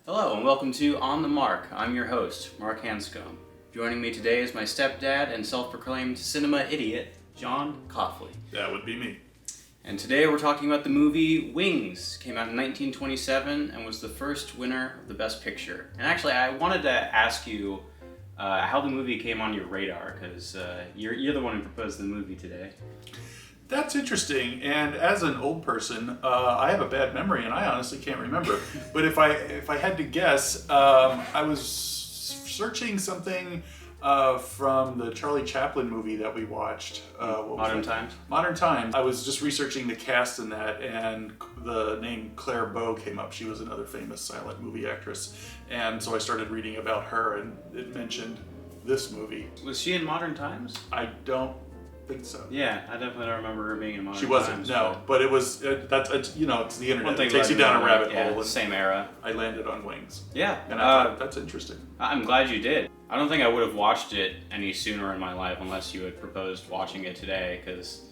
Hello and welcome to On the Mark. I'm your host, Mark Hanscombe. Joining me today is my stepdad and self-proclaimed cinema idiot, John Coughley. That would be me. And today we're talking about the movie Wings. Came out in 1927 and was the first winner of the Best Picture. And actually, I wanted to ask you how the movie came on your radar, because you're the one who proposed the movie today. That's interesting. And as an old person, I have a bad memory, and I honestly can't remember. But if I had to guess, I was searching something from the Charlie Chaplin movie that we watched. Modern Times? Modern Times. I was just researching the cast in that, and the name Claire Bow came up. She was another famous silent movie actress. And so I started reading about her, and it mentioned this movie. Was she in Modern Times? I don't think so. Yeah, I definitely don't remember her being in Modern Times. She wasn't, no. But it was, that's it's the internet. It takes you down a rabbit hole. Same era. I landed on Wings. Yeah. And I thought, that's interesting. I'm glad you did. I don't think I would have watched it any sooner in my life unless you had proposed watching it today, because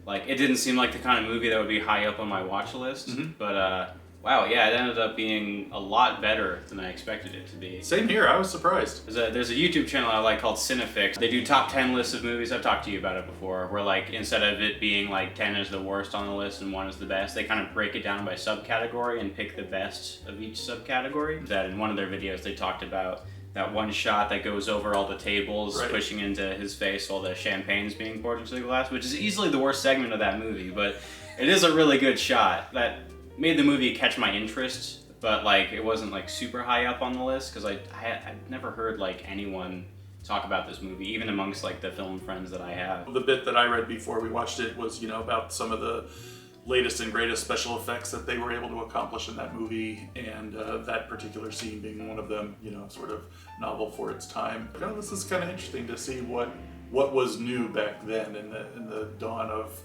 it didn't seem like the kind of movie that would be high up on my watch list. Mm-hmm. But wow, yeah, it ended up being a lot better than I expected it to be. Same here, I was surprised. There's a YouTube channel I like called Cinefix. They do top 10 lists of movies. I've talked to you about it before, where instead of it being 10 is the worst on the list and 1 is the best, they kind of break it down by subcategory and pick the best of each subcategory. That in one of their videos they talked about that one shot that goes over all the tables, right, pushing into his face while the champagne's being poured into the glass, which is easily the worst segment of that movie, but it is a really good shot that made the movie catch my interest, but it wasn't super high up on the list, because I'd never heard anyone talk about this movie, even amongst the film friends that I have. The bit that I read before we watched it was about some of the latest and greatest special effects that they were able to accomplish in that movie, and that particular scene being one of them, sort of novel for its time. This is kind of interesting to see what was new back then in the dawn of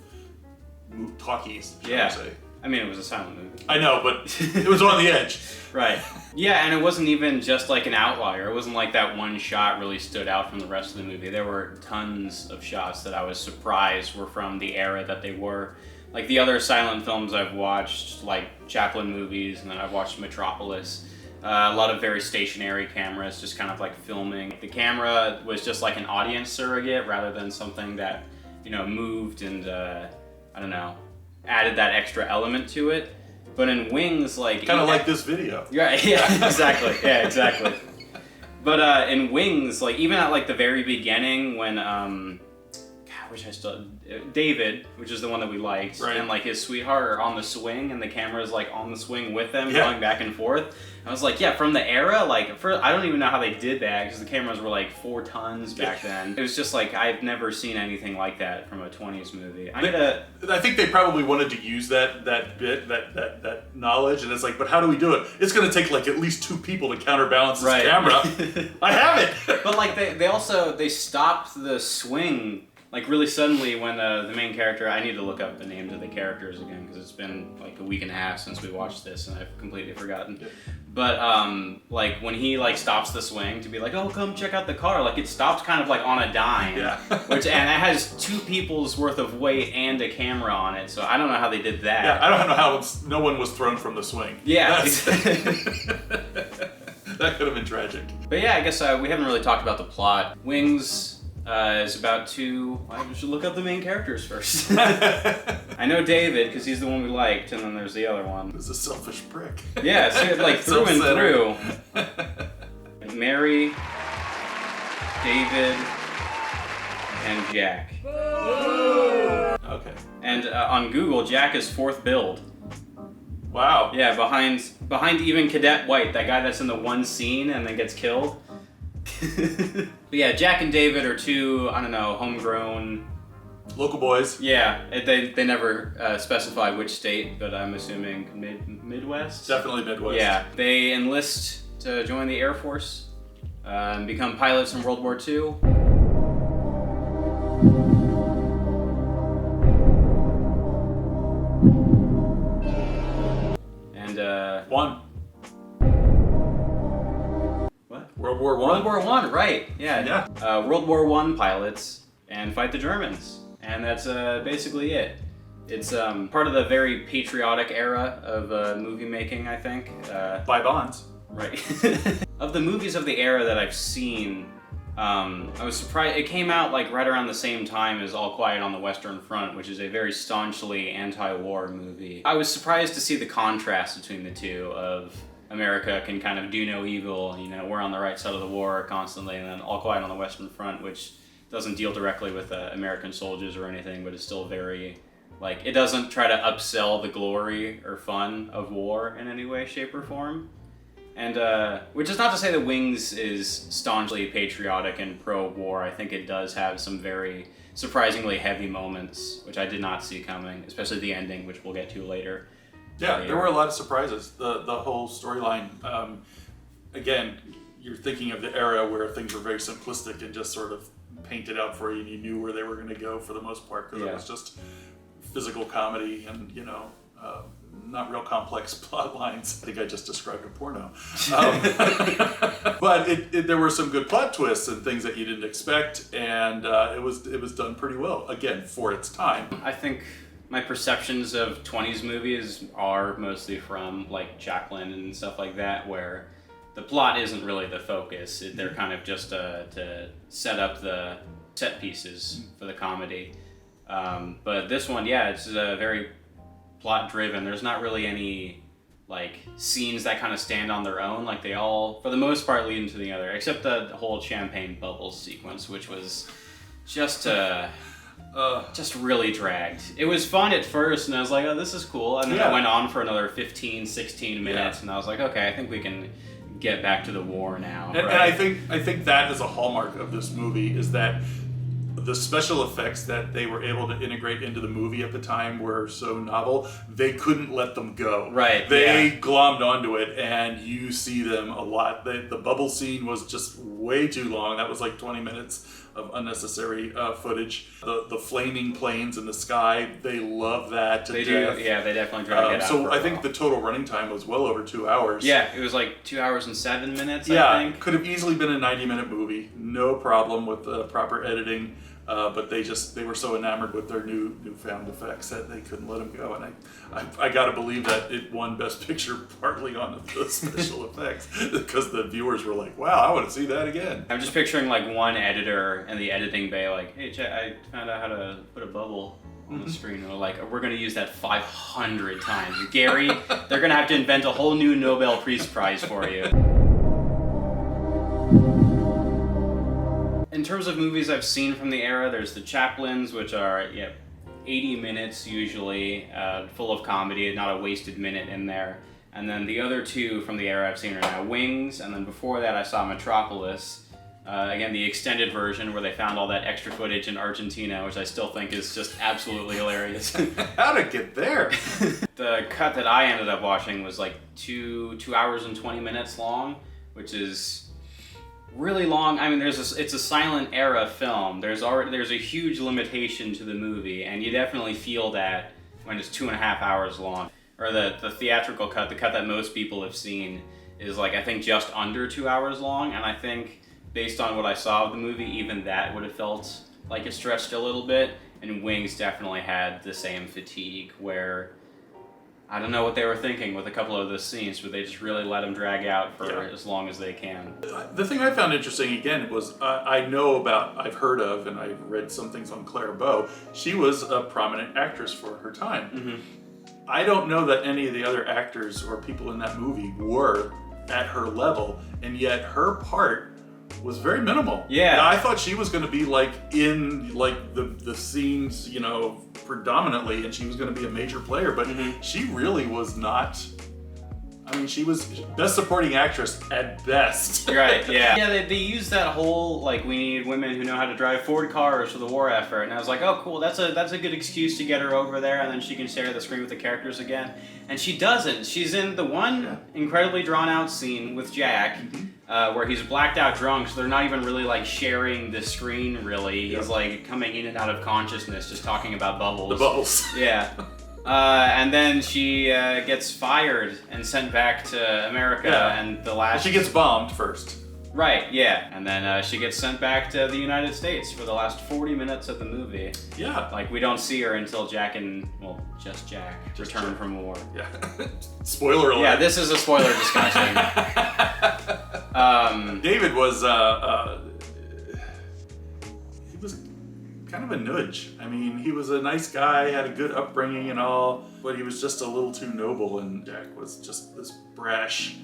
talkies, shall I say. I mean, it was a silent movie. I know, but it was on the edge. Right. Yeah, and it wasn't even just an outlier. It wasn't that one shot really stood out from the rest of the movie. There were tons of shots that I was surprised were from the era that they were. The other silent films I've watched, Chaplin movies, and then I've watched Metropolis, a lot of very stationary cameras, just kind of filming. The camera was just an audience surrogate rather than something that, moved and, I don't know, added that extra element to it. But in Wings, kind of like this video. Right, yeah, exactly. Yeah, exactly. But in Wings, even at the very beginning when David, which is the one that we liked, right, and his sweetheart are on the swing, and the camera's on the swing with them, going back and forth. I was from the era, I don't even know how they did that, because the cameras were 4 tons back then. It was just I've never seen anything like that from a 20s movie. I think they probably wanted to use that bit, that knowledge, and it's but how do we do it? It's going to take at least 2 people to counterbalance this camera. I have it! But they stopped the swing really suddenly when the main character, I need to look up the names of the characters again, because it's been a week and a half since we watched this and I've completely forgotten. Yeah. But when he stops the swing to be oh, come check out the car, it stops kind of on a dime. Yeah. And it has 2 people's worth of weight and a camera on it, so I don't know how they did that. Yeah, I don't know how no one was thrown from the swing. Yeah. That could have been tragic. But yeah, I guess we haven't really talked about the plot. Wings is about 2... we should look up the main characters first. I know David, because he's the one we liked, and then there's the other one. He's a selfish prick. Yeah, so through and through. Mary, David, and Jack. Okay. And on Google, Jack is 4th build. Wow. Yeah, behind even Cadet White, that guy that's in the one scene and then gets killed. But yeah, Jack and David are 2, I don't know, homegrown... local boys. Yeah, they never specify which state, but I'm assuming Midwest? Definitely Midwest. Yeah, they enlist to join the Air Force and become pilots in World War II. And, One. World War I. World War I, right? Yeah. World War I pilots and fight the Germans, and that's basically it. It's part of the very patriotic era of movie making, I think. By Bonds. Right. Of the movies of the era that I've seen, I was surprised. It came out like right around the same time as All Quiet on the Western Front, which is a very staunchly anti-war movie. I was surprised to see the contrast between the two of America can kind of do no evil, you know, we're on the right side of the war constantly, and then All Quiet on the Western Front, which doesn't deal directly with American soldiers or anything, but is still very, like, it doesn't try to upsell the glory or fun of war in any way, shape, or form. And, which is not to say that Wings is staunchly patriotic and pro-war. I think it does have some very surprisingly heavy moments, which I did not see coming, especially the ending, which we'll get to later. Yeah, there were a lot of surprises. The whole storyline, again, you're thinking of the era where things were very simplistic and just sort of painted out for you, and you knew where they were going to go for the most part, because it was just physical comedy and, you know, not real complex plot lines. I think I just described a porno. But there were some good plot twists and things that you didn't expect, and it was done pretty well, again, for its time. I think my perceptions of 20s movies are mostly from, like, Chaplin and stuff like that, where the plot isn't really the focus. They're kind of just to set up the set pieces for the comedy. But this one, it's very plot driven. There's not really any, like, scenes that kind of stand on their own. Like, they all, for the most part, lead into the other, except the whole champagne bubbles sequence, which was just really dragged. It was fun at first, and I was like, oh, this is cool. And then it went on for another 15, 16 minutes, and I was like, okay, I think we can get back to the war now. And I think that is a hallmark of this movie, is that the special effects that they were able to integrate into the movie at the time were so novel, they couldn't let them go. Right. They glommed onto it, and you see them a lot. The bubble scene was just way too long. That was like 20 minutes of unnecessary footage. The flaming planes in the sky, they love that to death. They definitely drag it out. So I think the total running time was well over 2 hours. Yeah, it was like 2 hours and 7 minutes, I think. Could have easily been a 90-minute movie. No problem with proper editing. But they were so enamored with their newfound effects that they couldn't let them go. And I got to believe that it won Best Picture partly on the special effects, because the viewers were like, wow, I want to see that again. I'm just picturing like one editor in the editing bay like, hey, I found out how to put a bubble on the screen. And they're like, we're going to use that 500 times. Gary, they're going to have to invent a whole new Nobel Peace Prize for you. In terms of movies I've seen from the era, there's the Chaplins, which are 80 minutes usually, full of comedy, not a wasted minute in there. And then the other two from the era I've seen are now Wings, and then before that I saw Metropolis. Again, the extended version where they found all that extra footage in Argentina, which I still think is just absolutely hilarious. How'd it get there? The cut that I ended up watching was like 2 hours and 20 minutes long, which is really long. I mean, it's a silent era film. There's a huge limitation to the movie, and you definitely feel that when it's 2.5 hours long. Or the theatrical cut, the cut that most people have seen, is like, I think, just under 2 hours long, and I think based on what I saw of the movie, even that would have felt like it stretched a little bit. And Wings definitely had the same fatigue, where I don't know what they were thinking with a couple of the scenes, but they just really let them drag out for as long as they can. The thing I found interesting, again, was I've heard of, and I've read some things on Claire Bow. She was a prominent actress for her time. Mm-hmm. I don't know that any of the other actors or people in that movie were at her level, and yet her part was very minimal. Yeah. I thought she was going to be like in like the scenes, you know, predominantly, and she was going to be a major player, but she really was not. I mean, she was best supporting actress at best. Right, yeah. Yeah, they used that whole, like, we need women who know how to drive Ford cars for the war effort. And I was like, oh, cool, that's a good excuse to get her over there, and then she can stare at the screen with the characters again. And she doesn't. She's in the one incredibly drawn-out scene with Jack, where he's blacked out drunk, so they're not even really, like, sharing the screen, really. He's, like, coming in and out of consciousness, just talking about bubbles. The bubbles. Yeah. And then she gets fired and sent back to America, and the last... She gets bombed first. Right, yeah. And then she gets sent back to the United States for the last 40 minutes of the movie. Yeah. Like, we don't see her until Jack and, well, just Jack return from war. Yeah. Spoiler alert. Yeah, this is a spoiler discussion. David was, he was kind of a nudge. I mean, he was a nice guy, had a good upbringing and all, but he was just a little too noble, and Jack was just this brash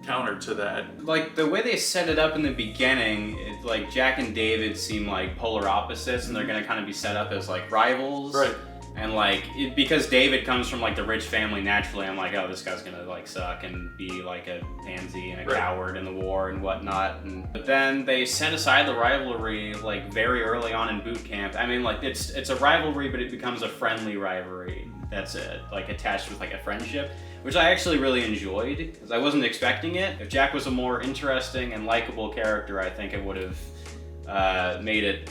counter to that. Like, the way they set it up in the beginning, like, Jack and David seem like polar opposites, and they're gonna kind of be set up as, like, rivals. Right. And, like, because David comes from, like, the rich family naturally, I'm like, oh, this guy's gonna, like, suck and be, like, a pansy and a coward in the war and whatnot. But then they set aside the rivalry, like, very early on in boot camp. I mean, like, it's a rivalry, but it becomes a friendly rivalry that's, like, attached with, like, a friendship, which I actually really enjoyed, because I wasn't expecting it. If Jack was a more interesting and likable character, I think it would have made it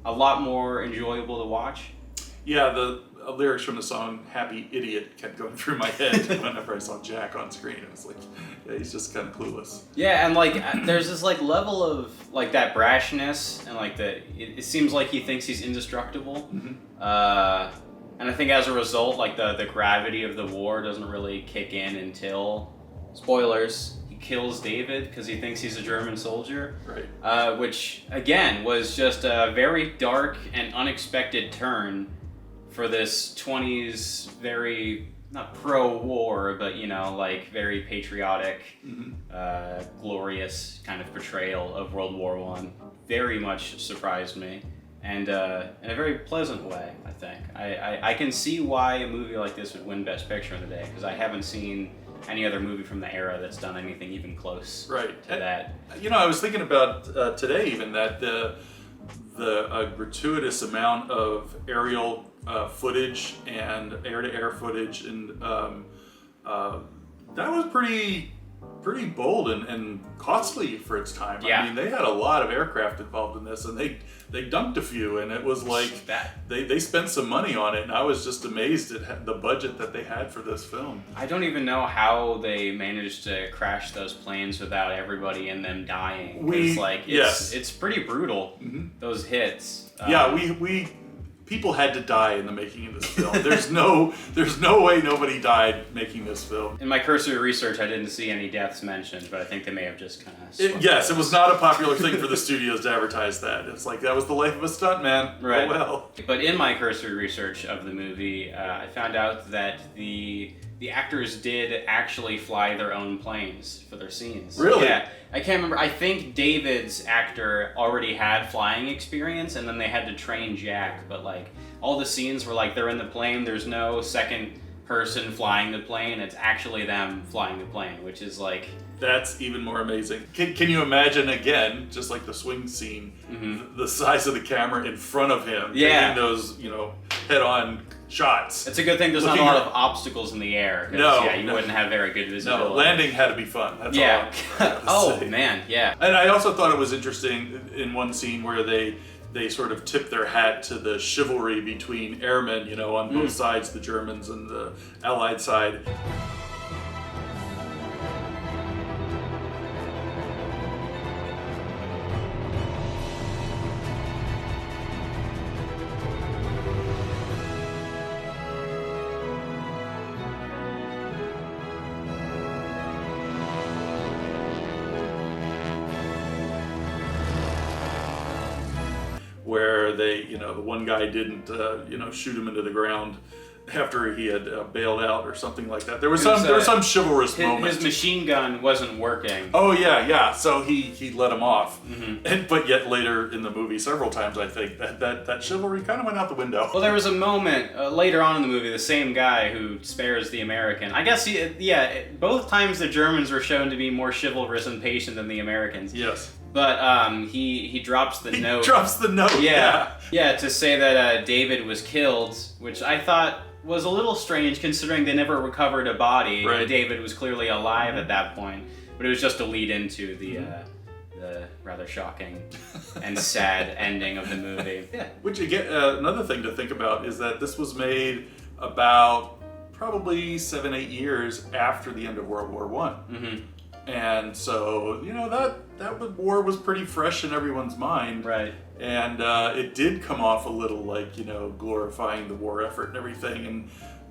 a lot more enjoyable to watch. Yeah, the lyrics from the song Happy Idiot kept going through my head whenever I saw Jack on screen. It was like, yeah, he's just kind of clueless. Yeah, and like, there's this like level of like that brashness, and like it seems like he thinks he's indestructible. Mm-hmm. And I think as a result, like the gravity of the war doesn't really kick in until, spoilers, he kills David because he thinks he's a German soldier. Right. Which, again, was just a very dark and unexpected turn for this 20s, very, not pro-war, but, you know, like very patriotic, glorious kind of portrayal of World War I. Very much surprised me. And in a very pleasant way, I think. I can see why a movie like this would win Best Picture in the day, because I haven't seen any other movie from the era that's done anything even close to that. You know, I was thinking about today even that the gratuitous amount of aerial footage and air-to-air footage, and that was pretty bold and costly for its time. Yeah. I mean, they had a lot of aircraft involved in this, and they dunked a few, and it was like they spent some money on it, and I was just amazed at the budget that they had for this film. I don't even know how they managed to crash those planes without everybody in them dying. It's pretty brutal, those hits. People had to die in the making of this film. There's no way nobody died making this film. In my cursory research, I didn't see any deaths mentioned, but I think they may have just kind of... It was not a popular thing for the studios to advertise that. It's like, that was the life of a stuntman. Right. Oh well. But in my cursory research of the movie, I found out that the actors did actually fly their own planes for their scenes. Really? Yeah. I can't remember. I think David's actor already had flying experience, and then they had to train Jack. But like, all the scenes were like they're in the plane. There's no second person flying the plane. It's actually them flying the plane, which is like... That's even more amazing. Can you imagine, again, just like the swing scene, the size of the camera in front of him, taking those, head-on shots. It's a good thing there's not a lot of obstacles in the air. You wouldn't have very good visibility. No, landing had to be fun. That's all. Man, yeah. And I also thought it was interesting in one scene where they sort of tip their hat to the chivalry between airmen, on both sides, the Germans and the Allied side. Where they, the one guy didn't, shoot him into the ground after he had bailed out or something like that. There was some chivalrous moment. His machine gun wasn't working. Oh yeah. So he let him off, but yet later in the movie, several times I think that chivalry kind of went out the window. Well, there was a moment later on in the movie, the same guy who spares the American. I guess both times the Germans were shown to be more chivalrous and patient than the Americans. Yes. But he drops the note. He drops the note. Yeah, to say that David was killed, which I thought was a little strange considering they never recovered a body. Right. And David was clearly alive at that point, but it was just a lead into the rather shocking and sad ending of the movie. Yeah. Which again, another thing to think about is that this was made about probably 7-8 years after the end of World War I. And so, that war was pretty fresh in everyone's mind. Right. And it did come off a little like, glorifying the war effort and everything. And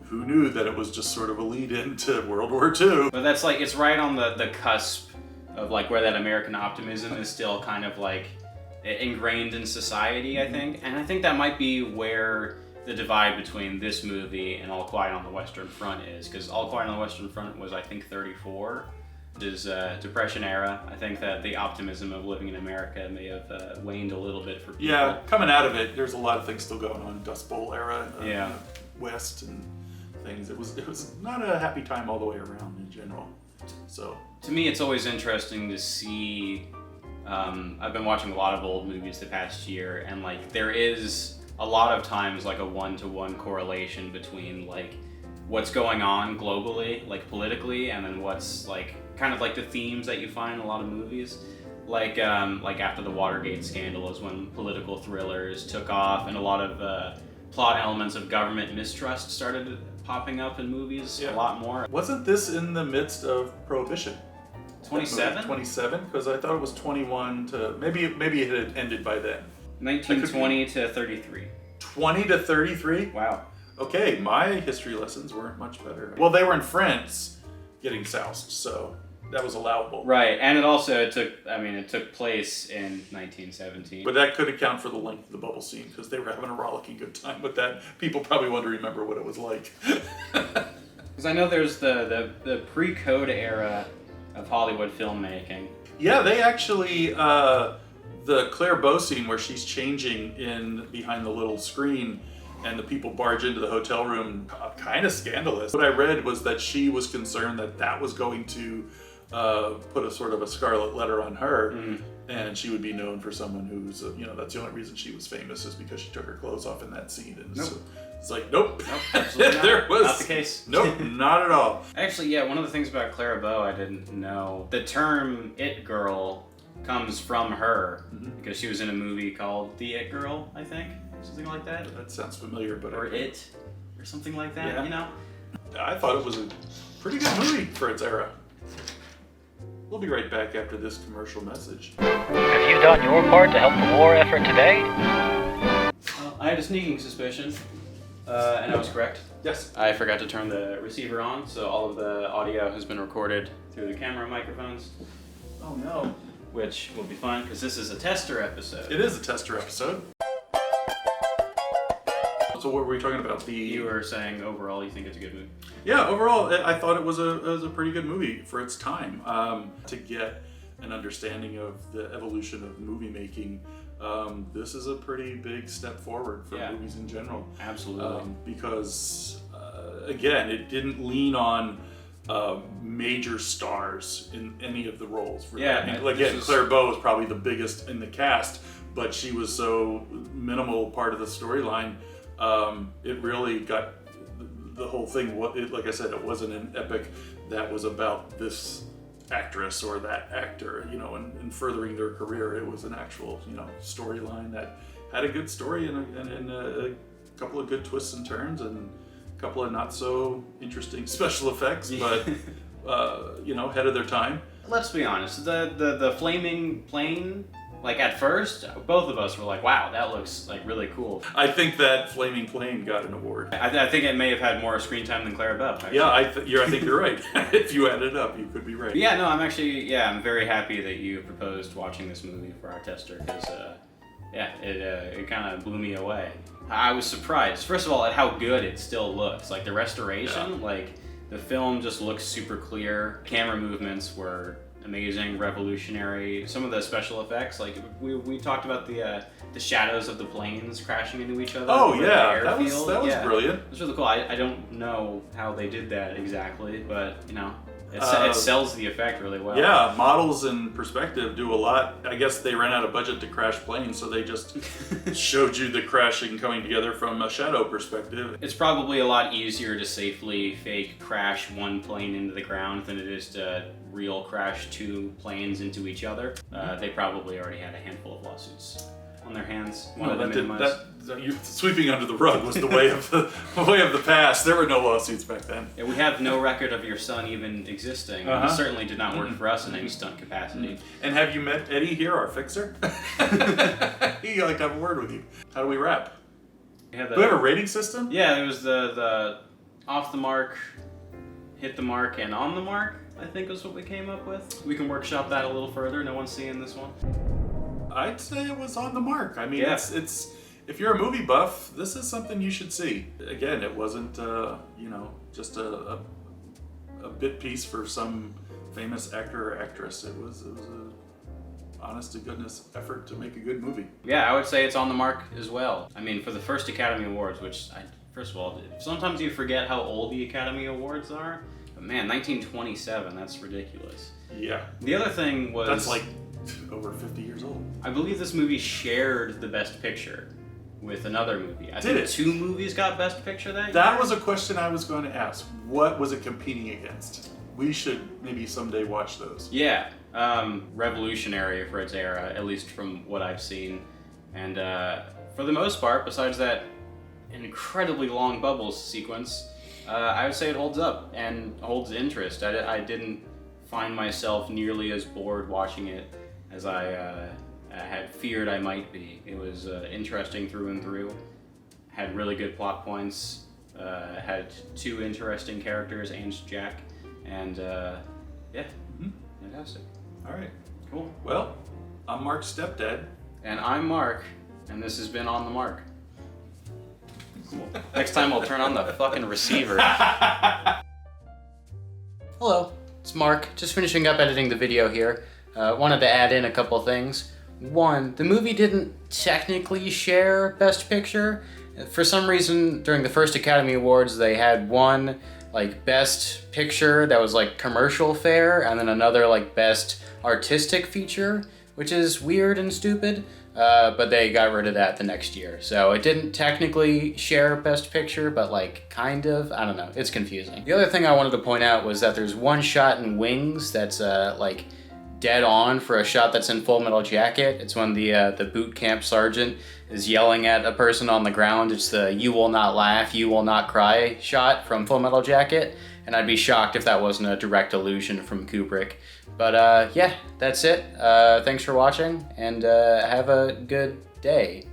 who knew that it was just sort of a lead into World War II. But that's like, it's right on the cusp of like where that American optimism is still kind of like ingrained in society, I think. And I think that might be where the divide between this movie and All Quiet on the Western Front is. Because All Quiet on the Western Front was, I think, 34. It is Depression era. I think that the optimism of living in America may have waned a little bit for people. Yeah, coming out of it, there's a lot of things still going on. Dust Bowl era, West and things. It was not a happy time all the way around in general. So to me, it's always interesting to see. I've been watching a lot of old movies the past year, and like there is a lot of times like a 1-to-1 correlation between like what's going on globally, like politically, and then what's like kind of like the themes that you find in a lot of movies. Like after the Watergate scandal is when political thrillers took off, and a lot of plot elements of government mistrust started popping up in movies a lot more. Wasn't this in the midst of Prohibition? 27? 27, because I thought it was 21 to maybe it had ended by then. 1920 to 33. 20 to 33? Wow. Okay, my history lessons weren't much better. Well, they were in France getting soused, so that was allowable. Right, and it took place in 1917. But that could account for the length of the bubble scene, because they were having a rollicking good time with that. People probably want to remember what it was like. Because I know there's the pre-code era of Hollywood filmmaking. Yeah, they actually, the Claire Bow scene where she's changing in behind the little screen and the people barge into the hotel room, kind of scandalous. What I read was that she was concerned that was going to put a sort of a scarlet letter on her, and she would be known for someone who's, that's the only reason she was famous is because she took her clothes off in that scene. And Nope. it's like, nope. Absolutely not. There was not the case. Nope, not at all. Actually, yeah, one of the things about Clara Bow I didn't know, the term It Girl comes from her, because she was in a movie called The It Girl, I think, something like that. That sounds familiar, but Or It, or something like that, I thought it was a pretty good movie for its era. We'll be right back after this commercial message. Have you done your part to help the war effort today? I had a sneaking suspicion, and I was correct. Yes. I forgot to turn the receiver on, so all of the audio has been recorded through the camera microphones. Oh no. Which will be fun, because this is a tester episode. It is a tester episode. So what were we talking about? You were saying overall you think it's a good movie. Yeah, overall, I thought it was a pretty good movie for its time. To get an understanding of the evolution of movie making, this is a pretty big step forward for movies in general. Absolutely. Because, again, it didn't lean on major stars in any of the roles. Claire Bow was probably the biggest in the cast, but she was so minimal part of the storyline. It really got the whole thing. Like I said, it wasn't an epic that was about this actress or that actor, and furthering their career. It was an actual, storyline that had a good story and a couple of good twists and turns and a couple of not so interesting special effects, but ahead of their time. Let's be honest. The flaming plane. Like at first, both of us were like, "Wow, that looks like really cool." I think that flaming plane got an award. I think it may have had more screen time than Clara Bow. Actually. Yeah, I think you're right. If you add it up, you could be right. But yeah, no, I'm very happy that you proposed watching this movie for our tester because, it kind of blew me away. I was surprised, first of all, at how good it still looks. Like the restoration, like the film just looks super clear. Camera movements were amazing, revolutionary. Some of the special effects, like we talked about the shadows of the planes crashing into each other. Oh yeah, that was brilliant. It was really cool. I don't know how they did that exactly, but it sells the effect really well. Yeah, models and perspective do a lot. I guess they ran out of budget to crash planes, so they just showed you the crashing coming together from a shadow perspective. It's probably a lot easier to safely fake crash one plane into the ground than it is to real crash two planes into each other. They probably already had a handful of lawsuits on their hands. No, Wanted to that didn't. minimize. You sweeping under the rug was the way of the past. There were no lawsuits back then. Yeah, we have no record of your son even existing. Uh-huh. He certainly did not work for us in any stunt capacity. And have you met Eddie here, our fixer? He'd like to have a word with you. How do we wrap? We have Do we have a rating system? Yeah, it was the off the mark, hit the mark, and on the mark, I think was what we came up with. We can workshop that a little further. No one's seeing this one. I'd say it was on the mark. I mean, Yeah. it's if you're a movie buff, this is something you should see. Again, it wasn't just a bit piece for some famous actor or actress. It was a honest to goodness effort to make a good movie. Yeah, I would say it's on the mark as well. I mean, for the first Academy Awards, first of all, sometimes you forget how old the Academy Awards are. But man, 1927, that's ridiculous. Yeah. The other thing was... That's like over 50 years old. I believe this movie shared the Best Picture with another movie. I Did think it? 2 movies got Best Picture that year. That was a question I was going to ask. What was it competing against? We should maybe someday watch those. Yeah, revolutionary for its era, at least from what I've seen. And for the most part, besides that incredibly long Bubbles sequence, I would say it holds up and holds interest. I didn't find myself nearly as bored watching it as I had feared I might be. It was interesting through and through, had really good plot points, had 2 interesting characters, and Jack, and yeah, fantastic. All right. Cool. Well, I'm Mark's stepdad. And I'm Mark, and this has been On the Mark. Cool. Next time I'll turn on the fucking receiver. Hello, it's Mark. Just finishing up editing the video here. Wanted to add in a couple things. One, the movie didn't technically share Best Picture. For some reason, during the first Academy Awards, they had one like Best Picture that was like commercial fare, and then another like Best Artistic Feature, which is weird and stupid. But they got rid of that the next year. So it didn't technically share Best Picture, but like kind of. I don't know. It's confusing. The other thing I wanted to point out was that there's one shot in Wings that's like dead on for a shot that's in Full Metal Jacket. It's when the boot camp sergeant is yelling at a person on the ground. It's the "You will not laugh, you will not cry" shot from Full Metal Jacket. And I'd be shocked if that wasn't a direct allusion from Kubrick. But yeah, that's it. Thanks for watching, and have a good day.